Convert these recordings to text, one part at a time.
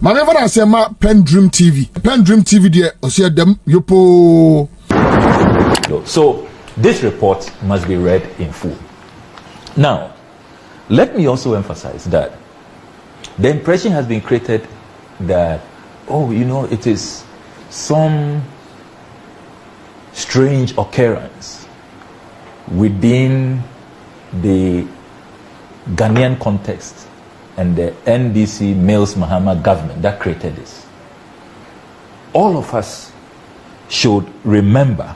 Maneva na say ma PENDREAM TV there osia dem yopo. So this report must be read in full. Now, let me also emphasize that the impression has been created that, oh, you know, it is some strange occurrence within the Ghanaian context and the NDC Males Mahama government that created this. All of us should remember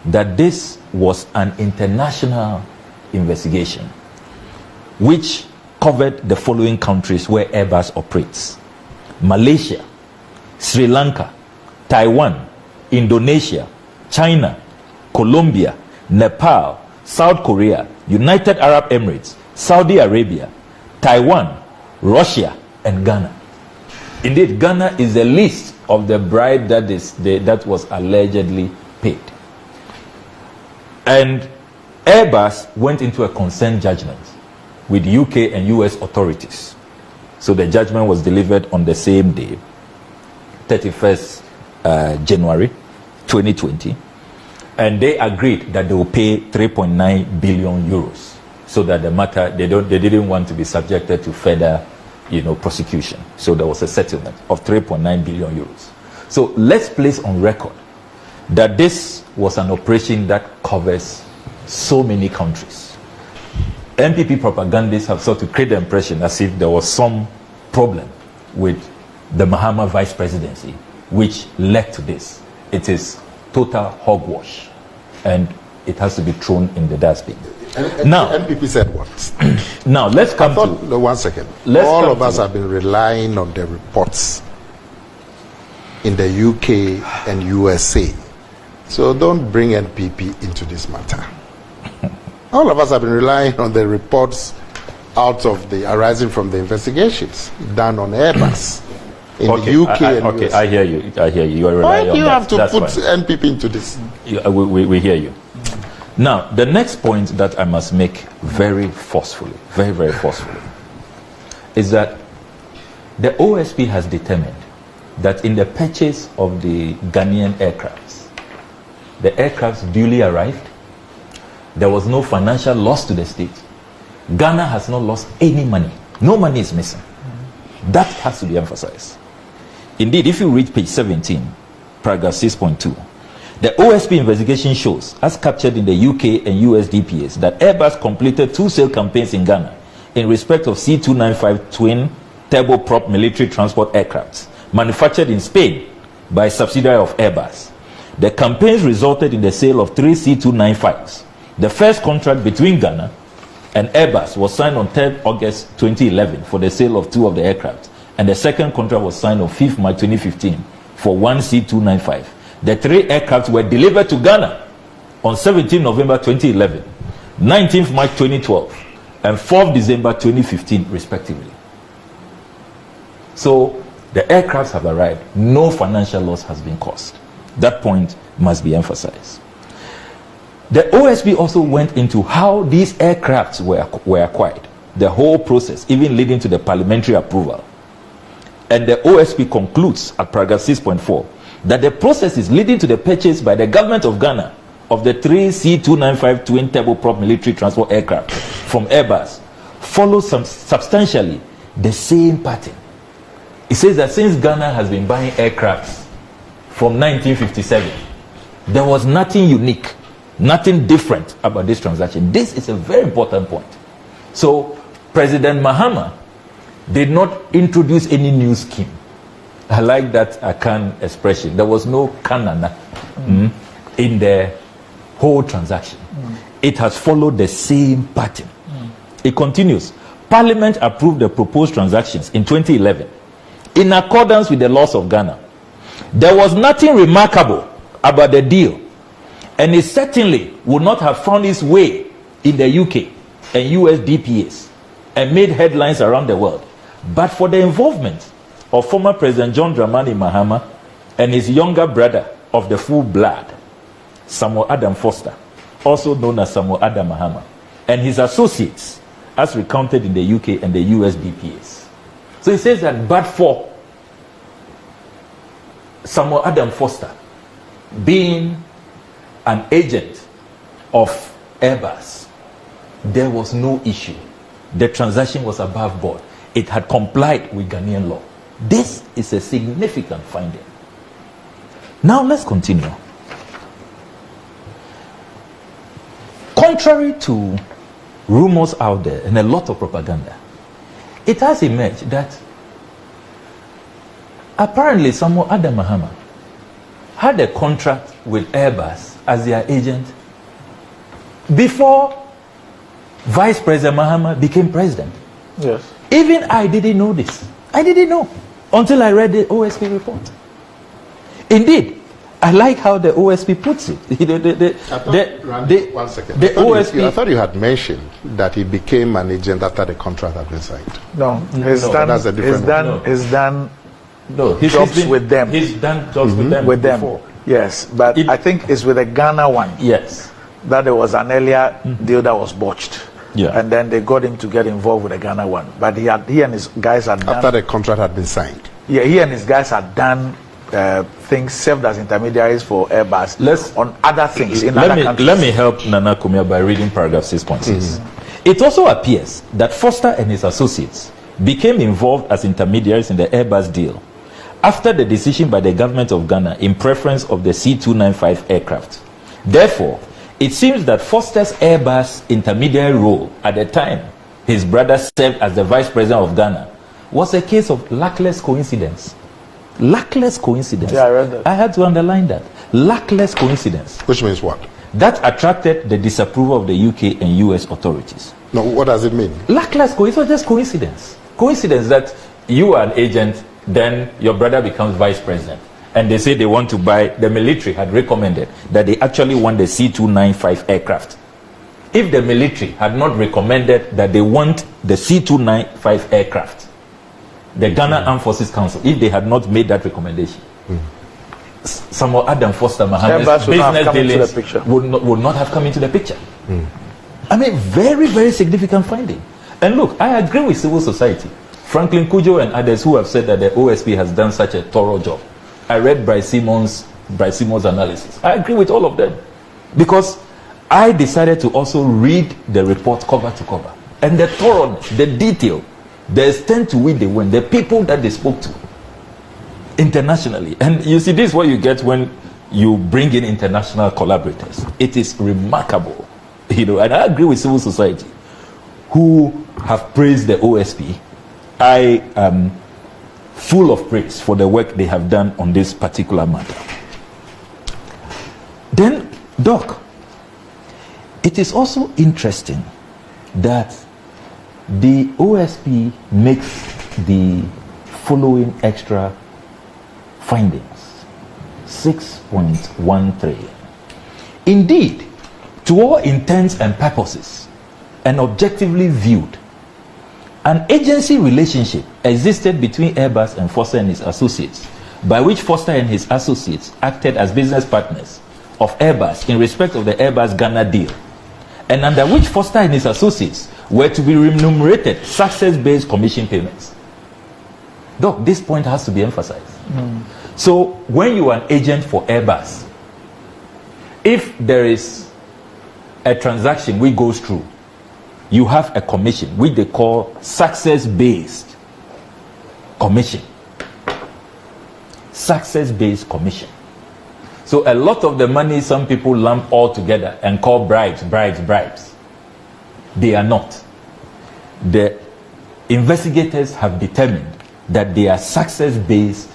that this was an international investigation which covered the following countries where Airbus operates: Malaysia, Sri Lanka, Taiwan, Indonesia, China, Colombia, Nepal, South Korea, United Arab Emirates, Saudi Arabia, Taiwan, Russia, and Ghana. Indeed, Ghana is the least of the bribe that was allegedly paid. And Airbus went into a consent judgment with UK and US authorities. So the judgment was delivered on the same day, 31st January 2020. And they agreed that they will pay 3.9 billion euros so that the matter, they didn't want to be subjected to further, prosecution. So there was a settlement of 3.9 billion euros. So let's place on record that this was an operation that covers so many countries. NPP propagandists have sought to create the impression as if there was some problem with the Mahama vice presidency, which led to this. It is total hogwash, and it has to be thrown in the dustbin. Now, NPP said what? Now, let's come to... No, 1 second. All of us have been relying on the reports in the UK and USA. So don't bring NPP into this matter. All of us have been relying on the reports arising from the investigations done on Airbus in the UK and USA. I hear you. You are relying on that. Why do you have to put NPP into this? We hear you. Now, the next point that I must make very forcefully, very forcefully, is that the OSP has determined that in the purchase of the Ghanaian aircrafts, the aircrafts duly arrived. There was no financial loss to the state. Ghana has not lost any money. No money is missing. That has to be emphasized. Indeed, if you read page 17, paragraph 6.2, the OSP investigation shows, as captured in the UK and US DPAs, that Airbus completed 2 sale campaigns in Ghana in respect of C-295 twin turboprop military transport aircrafts manufactured in Spain by a subsidiary of Airbus. The campaigns resulted in the sale of 3 C-295s. The first contract between Ghana and Airbus was signed on 3rd August 2011 for the sale of 2 of the aircraft, and the second contract was signed on 5th March 2015 for 1 C-295. The 3 aircraft were delivered to Ghana on 17 November 2011, 19th March 2012, and 4th December 2015, respectively. So the aircrafts have arrived. No financial loss has been caused. That point must be emphasized. The OSP also went into how these aircrafts were acquired, the whole process, even leading to the parliamentary approval. And the OSP concludes at paragraph 6.4 that the process is leading to the purchase by the government of Ghana of the 3 C-295 twin turboprop military transport aircraft from Airbus follows substantially the same pattern. It says that since Ghana has been buying aircrafts from 1957, there was nothing unique, nothing different about this transaction. This is a very important point. So President Mahama did not introduce any new scheme. I like that Akan expression. There was no kanana in the whole transaction. It has followed the same pattern. It continues. Parliament approved the proposed transactions in 2011 in accordance with the laws of Ghana. There was nothing remarkable about the deal, and it certainly would not have found its way in the UK and US DPAs and made headlines around the world, but for the involvement of former President John Dramani Mahama and his younger brother of the full blood, Samuel Adam Foster, also known as Samuel Adam Mahama, and his associates, as recounted in the UK and the US DPAs. So he says that but for Samuel Adam Foster being an agent of Airbus, there was no issue. The transaction was above board. It had complied with Ghanaian law. This is a significant finding. Now let's continue. Contrary to rumors out there and a lot of propaganda, it has emerged that apparently Samuel Adam Mahama had a contract with Airbus as their agent before Vice President Mahama became president. Yes. Even I didn't know this. I didn't know until I read the OSP report. Indeed, I like how the OSP puts it. One second. The OSP. I thought you had mentioned that he became an agent after the contract had been signed. No, he's done jobs with them. He's done jobs with them. Before. Yes, but I think it's with the Ghana one. Yes. That there was an earlier deal that was botched. Yeah. And then they got him to get involved with the Ghana one. But he and his guys had done... After the contract had been signed. Yeah, he and his guys had done things, served as intermediaries for Airbus on other things in other countries. Let me help Nana Akomea by reading paragraph 6.6. It also appears that Foster and his associates became involved as intermediaries in the Airbus deal after the decision by the government of Ghana in preference of the C295 aircraft. Therefore, it seems that Foster's Airbus intermediary role at the time his brother served as the vice president of Ghana was a case of luckless coincidence. Luckless coincidence. Yeah, I read that. I had to underline that. Luckless coincidence. Which means what? That attracted the disapproval of the UK and US authorities. No, what does it mean? Luckless coincidence. It was just coincidence. Coincidence that you are an agent, then your brother becomes vice president. And they say they want to buy, the military had recommended that they actually want the C295 aircraft. If the military had not recommended that they want the C295 aircraft, the Ghana Armed Forces Council, if they had not made that recommendation, Samuel Adam Foster Mahama's business dealings would not have come into the picture. I mean, very, very significant finding. And look, I agree with civil society. Franklin Kujo and others who have said that the OSP has done such a thorough job. I read Bryce Simon's analysis. I agree with all of them. Because I decided to also read the report cover to cover. And the thoroughness, the detail, the extent to which they went, the people that they spoke to internationally. And you see, this is what you get when you bring in international collaborators. It is remarkable. And I agree with civil society who have praised the OSP. I am full of praise for the work they have done on this particular matter. Then, Doc, it is also interesting that the OSP makes the following extra findings. 6.13. Indeed, to all intents and purposes, and objectively viewed, an agency relationship existed between Airbus and Foster and his associates, by which Foster and his associates acted as business partners of Airbus in respect of the Airbus Ghana deal, and under which Foster and his associates were to be remunerated success-based commission payments. Doc, this point has to be emphasized. So when you are an agent for Airbus, if there is a transaction which goes through, you have a commission which they call success-based commission. Success-based commission. So a lot of the money some people lump all together and call bribes. They are not. The investigators have determined that they are success-based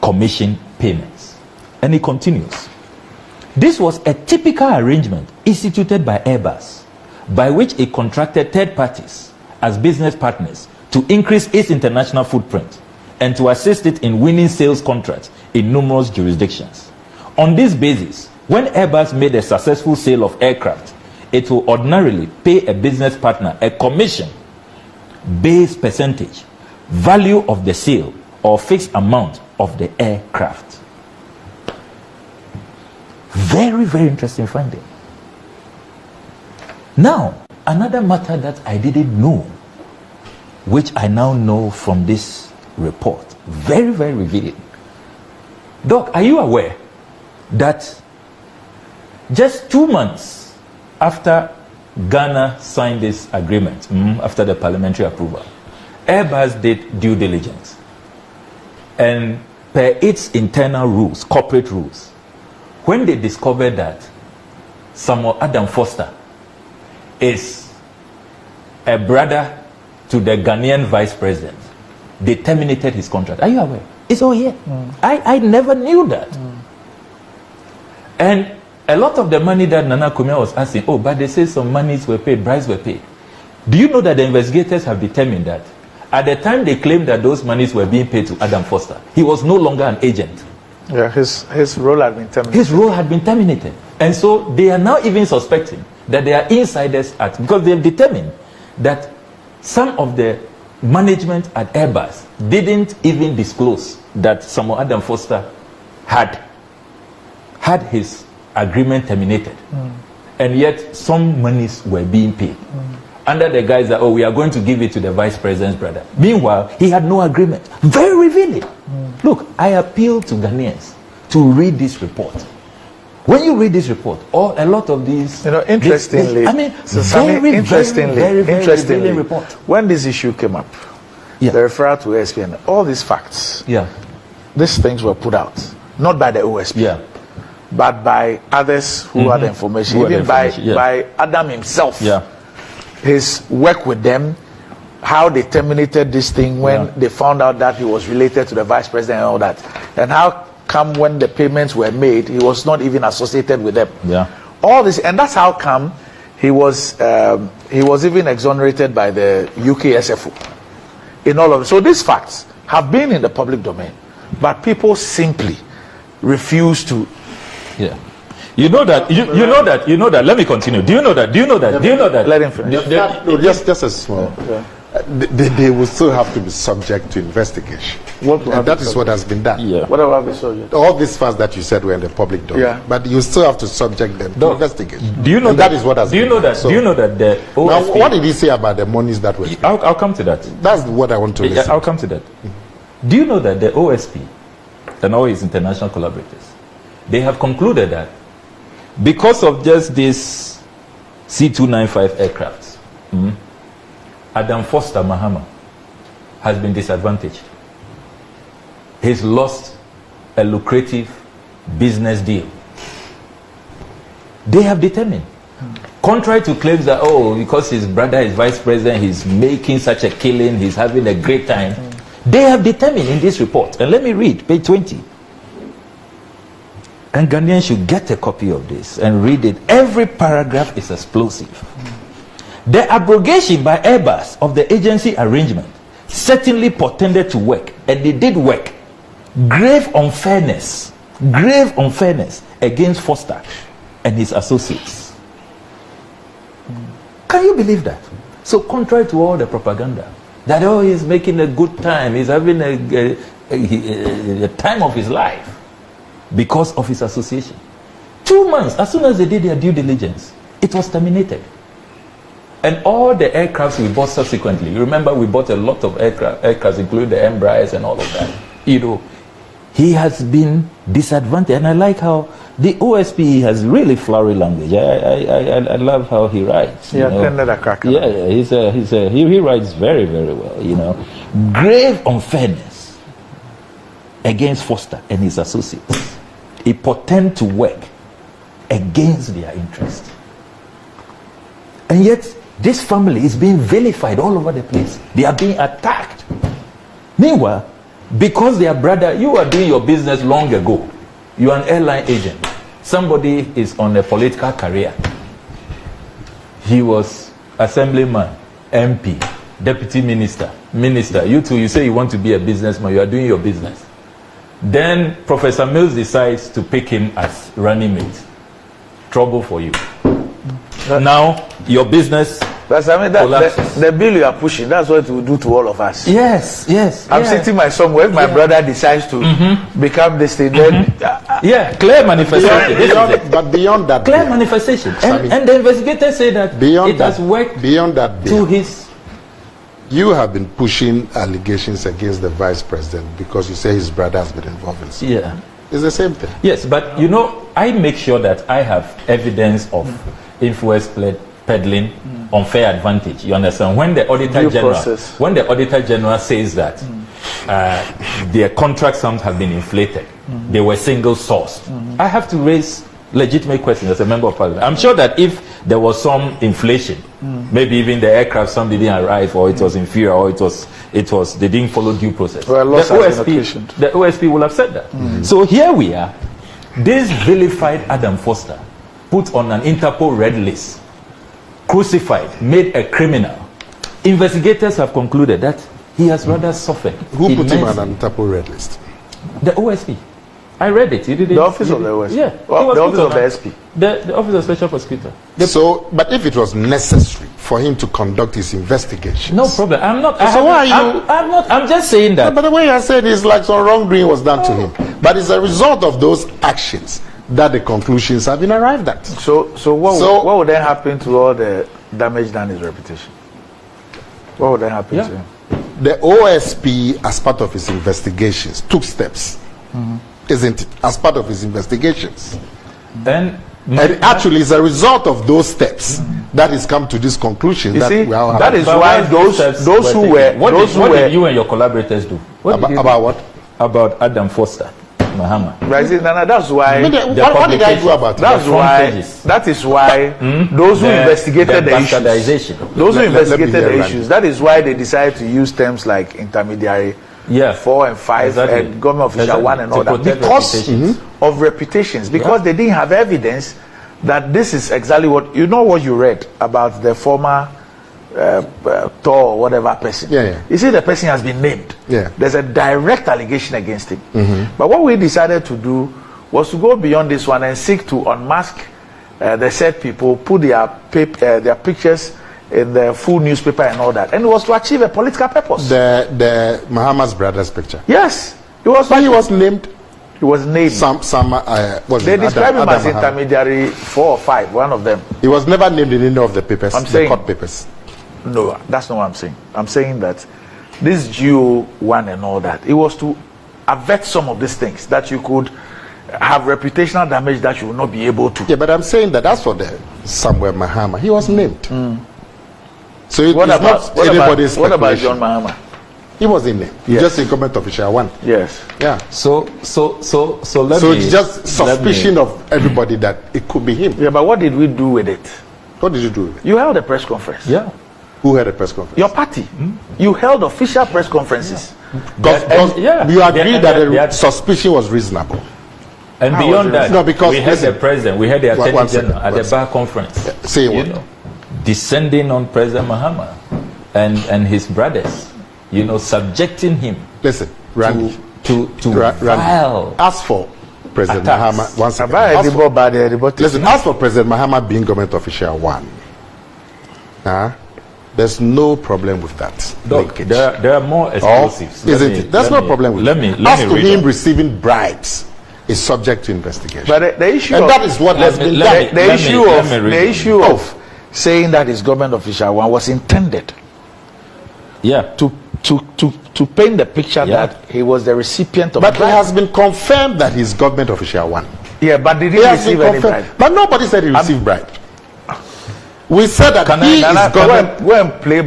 commission payments. And it continues. This was a typical arrangement instituted by Airbus, by which it contracted third parties as business partners to increase its international footprint and to assist it in winning sales contracts in numerous jurisdictions. On this basis, when Airbus made a successful sale of aircraft, it will ordinarily pay a business partner a commission, base percentage, value of the sale, or fixed amount of the aircraft. Very, very interesting finding. Now, another matter that I didn't know, which I now know from this report, very, very revealing. Doc, are you aware that just 2 months after Ghana signed this agreement, after the parliamentary approval, Airbus did due diligence. And per its internal rules, corporate rules, when they discovered that Samuel Adam Foster is a brother to the Ghanaian vice president, they terminated his contract. Are you aware? It's all here. I never knew that. And a lot of the money that Nana Akomea was asking, oh, but they say some monies were paid, bribes were paid. Do you know that the investigators have determined that at the time they claimed that those monies were being paid to Adam Foster, he was no longer an agent. Yeah, his role had been terminated. His role had been terminated. And so they are now even suspecting that they are insiders at, because they've determined that some of the management at Airbus didn't even disclose that Samuel Adam Foster had his agreement terminated. And yet some monies were being paid. Under the guise that, oh, we are going to give it to the vice president's brother. Meanwhile, he had no agreement. Very revealing. Look, I appeal to Ghanaians to read this report. When you read this report, or a lot of these, interestingly, very report. When this issue came up, the referral to OSP and all these facts, these things were put out, not by the OSP, but by others who had the information, even by Adam himself. His work with them, how they terminated this thing when they found out that he was related to the vice president and all that, and how come when the payments were made, he was not even associated with them. All this, and that's how come he was even exonerated by the UK SFO in all of it. So these facts have been in the public domain, but people simply refuse to. You know that. Let me continue. Do you know that? Let him finish. Just a small. They will still have to be subject to investigation. And that is what has been done. What about the subject? All these facts that you said were in the public domain, but you still have to subject them to investigation. Do you know and that is what has been done. Do you know that the OSP, now, what did he say about the monies that were paid? I'll come to that. That's what I want to listen. I'll come to that. Do you know that the OSP and all its international collaborators, they have concluded that because of just this C-295 aircraft, Adam Foster Mahama has been disadvantaged. He's lost a lucrative business deal. They have determined, contrary to claims that, oh, because his brother is vice president, he's making such a killing, he's having a great time. They have determined in this report, and let me read page 20. And Ghanaians should get a copy of this and read it. Every paragraph is explosive. The abrogation by Airbus of the agency arrangement certainly portended to work, and they did work. Grave unfairness against Foster and his associates. Can you believe that? So contrary to all the propaganda, that, oh, he's making a good time, he's having a time of his life, because of his association. 2 months, as soon as they did their due diligence, it was terminated. And all the aircrafts we bought subsequently, you remember we bought a lot of aircrafts, including the Embraers and all of that. He has been disadvantaged. And I like how the OSP has really flowery language. I love how he writes. He attended a crack. He writes very, very well. Grave unfairness against Foster and his associates. It portends to work against their interest. And yet, this family is being vilified all over the place. They are being attacked. Meanwhile, because their brother, you are doing your business long ago. You are an airline agent. Somebody is on a political career. He was assemblyman, MP, deputy minister. You too, you say you want to be a businessman. You are doing your business. Then Professor Mills decides to pick him as running mate. Trouble for you. Now your business collapses. The bill you are pushing, that's what it will do to all of us. Yes. I'm sitting my somewhere. If my brother decides to become this thing, then clear manifestation. But beyond that, clear manifestation. And the investigators say that beyond it has worked beyond that to his. You have been pushing allegations against the vice president because you say his brother has been involved in something. It's the same thing. Yes, but you know, I make sure that I have evidence of influence peddling, unfair advantage. You understand? When the auditor general says that their contract sums have been inflated, they were single sourced, I have to raise legitimate questions as a member of parliament. I'm sure that if there was some inflation, maybe even the aircraft some didn't arrive, or it was inferior, or it was they didn't follow due process. Well, the OSP will have said that. So here we are. This vilified Adam Foster, put on an Interpol red list, crucified, made a criminal. Investigators have concluded that he has rather suffered. Who put him on an Interpol red list? The OSP. I read it. The office of the OSP? Yeah. Well, the office of the SP? The office of Special Prosecutor. So, but if it was necessary for him to conduct his investigation, no problem. I'm not. So why are you? I'm not. I'm just saying that. No, but the way I said is like some wrongdoing was done to him. But it's a result of those actions that the conclusions have been arrived at. So what would then happen to all the damage done his reputation? What would then happen to him? The OSP, as part of his investigations, took steps, isn't it? As part of his investigations. And actually, it's a result of those steps that has come to this conclusion. That is why those who were what did you and your collaborators do? About what? About Adam Foster, Mahama. That's why. What did I do about it? That is why those who investigated the issues. Those who investigated the issues. That is why they decided to use terms like intermediary. 4 and 5 and government official 1 and all that because of reputations, because they didn't have evidence that this is exactly what you read about the former Thor or whatever person. You see, the person has been named. There's a direct allegation against him. But what we decided to do was to go beyond this one and seek to unmask the said people, put their pictures in the full newspaper and all that, and it was to achieve a political purpose. The Mahama's brother's picture. Yes, it was. But he was named. He was named. They described him as intermediary 4 or 5, one of them. He was never named in any of the papers. The court papers. No, that's not what I'm saying. I'm saying that this GO1 and all that, it was to avert some of these things that you could have reputational damage that you will not be able to. Yeah, but I'm saying that as for the Samuel Mahama, he was named. So what about John Mahama? He was in there. Just in government official 1. Yes. Yeah. So it's just suspicion of everybody that it could be him. Yeah, but what did we do with it? What did you do with it? You held a press conference. Yeah. Who held a press conference? Your party. You held official press conferences. Because you agreed that the suspicion was reasonable. And beyond that, because we had the president, we had the attorney general at the bar conference. Say what? Descending on President Mahama and his brothers, subjecting him. Listen, Randy, to file. As for President Mahama, once again, listen, as for President Mahama being government official 1, there's no problem with that. Look, there are more explosives. Isn't it? There's no problem with that. As to him receiving bribes is subject to investigation. But the issue, and that is what has been done. The issue of saying that his government official 1 was intended to paint the picture that he was the recipient of but it has been confirmed that he's government official 1. Yeah, but did he receive any bribe? But nobody said he received bribe. We said that go and play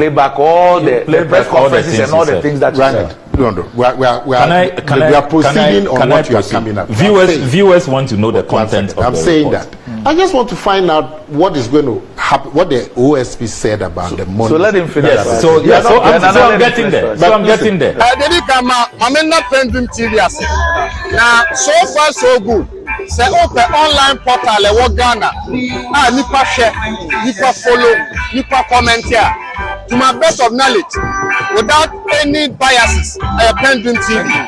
back all the press conferences and all the things that you said. No. We are proceeding on what you are coming up. Viewers want to know the content. I'm saying that. I just want to find out what is going to happen, what the OSP said about the money. So let him finish. So I'm getting there. I'm getting there. I didn't come out. I'm in the PENDREAM TV. Now, so far so good. Say open online portal e Ghana. Nipa share, nipa follow, nipa comment here. To my best of knowledge, without any biases, PENDREAM TV.